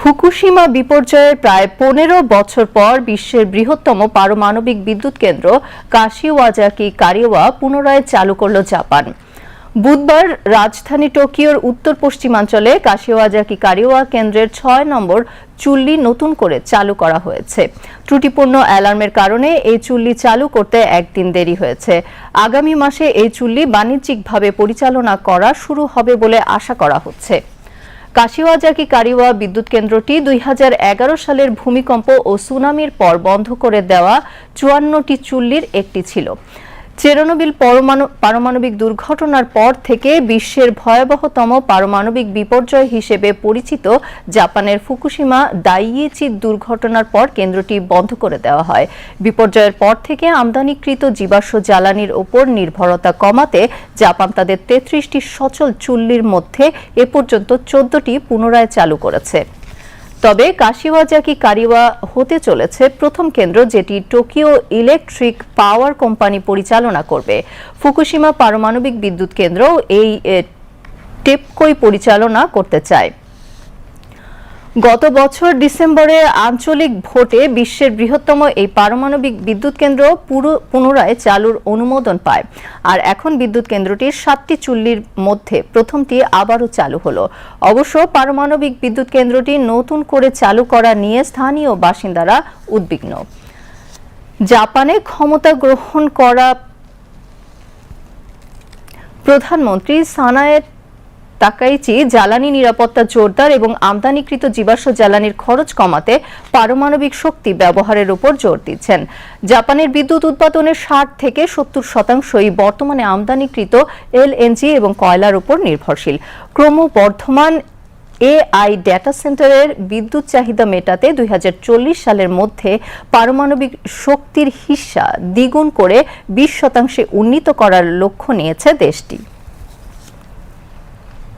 Fukushima বিপর্যয়ের প্রায় ১৫ বছর পর বিশ্বের বৃহত্তম পারমাণবিক বিদ্যুৎ কেন্দ্র কাশিওয়াজাকি কারিওয়া পুনরায় চালু করল জাপান। বুধবার রাজধানী টোকিওর উত্তর পশ্চিমাঞ্চলে কাশিওয়াজাকি কারিওয়া কেন্দ্রের ৬ নম্বর চুল্লি নতুন করে চালু করা হয়েছে। ত্রুটিপূর্ণ অ্যালার্মের কারণে এই চুল্লি চালু করতে একদিন দেরি হয়েছে। আগামী মাসে এই চুল্লি বাণিজ্যিকভাবে পরিচালনা করা শুরু হবে বলে আশা করা হচ্ছে। কাশিওয়াজাকি কারিওয়া বিদ্যুৎ কেন্দ্রটি ২০১১ সালের ভূমিকম্প ও সুনামির পর বন্ধ করে দেওয়া ৫৪টি চুল্লির একটি ছিল। চেরনোবিল পারমাণবিক দুর্ঘটনার পর থেকে বিশ্বের ভয়াবহতম পারমাণবিক বিপর্যয় হিসেবে পরিচিত জাপানের ফুকুশিমা দাইইচি দুর্ঘটনার পর কেন্দ্রটি বন্ধ করে দেওয়া হয়। বিপর্যয়ের পর থেকে আমদানিকৃত জীবাশ্ম জ্বালানির ওপর নির্ভরতা কমাতে জাপান তাদের ৩৩টি সচল চুল্লির মধ্যে এ পর্যন্ত ১৪টি পুনরায় চালু করেছে। তবে কাশিওয়াজাকি কারিওয়া হতে চলেছে প্রথম কেন্দ্র যেটি টোকিও ইলেকট্রিক পাওয়ার কোম্পানি পরিচালনা করবে। ফুকুশিমা পারমাণবিক বিদ্যুৎ কেন্দ্র এই টেপকোই পরিচালনা করতে চায়। গত বছর ডিসেম্বরে আঞ্চলিক ভোটে বিশ্বের বৃহত্তম এই পারমাণবিক বিদ্যুৎ কেন্দ্র পুনরায় চালুর অনুমোদন পায়। আর এখন বিদ্যুৎ কেন্দ্রটির ৭টি চুল্লির মধ্যে প্রথমটি আবারও চালু হলো। অবশ্য পারমাণবিক বিদ্যুৎ কেন্দ্রটি নতুন করে চালু করা নিয়ে স্থানীয় বাসিন্দারা উদ্বিগ্ন। জাপানে ক্ষমতা গ্রহণ করা প্রধানমন্ত্রী সানায়ে তাকাইচি জ্বালানি নিরাপত্তা জোরদার এবং আমদানিকৃত জীবাশ্ম জ্বালানির খরচ কমাতে পারমাণবিক শক্তি ব্যবহারের উপর জোর দিচ্ছেন। জাপানের বিদ্যুৎ উৎপাদনের ৬০ থেকে ৭০% বর্তমানে আমদানিকৃত এলএনজি এবং কয়লার উপর নির্ভরশীল। ক্রমবর্ধমান এআই ডেটা সেন্টারের বিদ্যুৎ চাহিদা মেটাতে ২০৪০ সালের মধ্যে পারমাণবিক শক্তির হিস্যা দ্বিগুণ করে ২০% উন্নীত করার লক্ষ্য নিয়েছে দেশটি।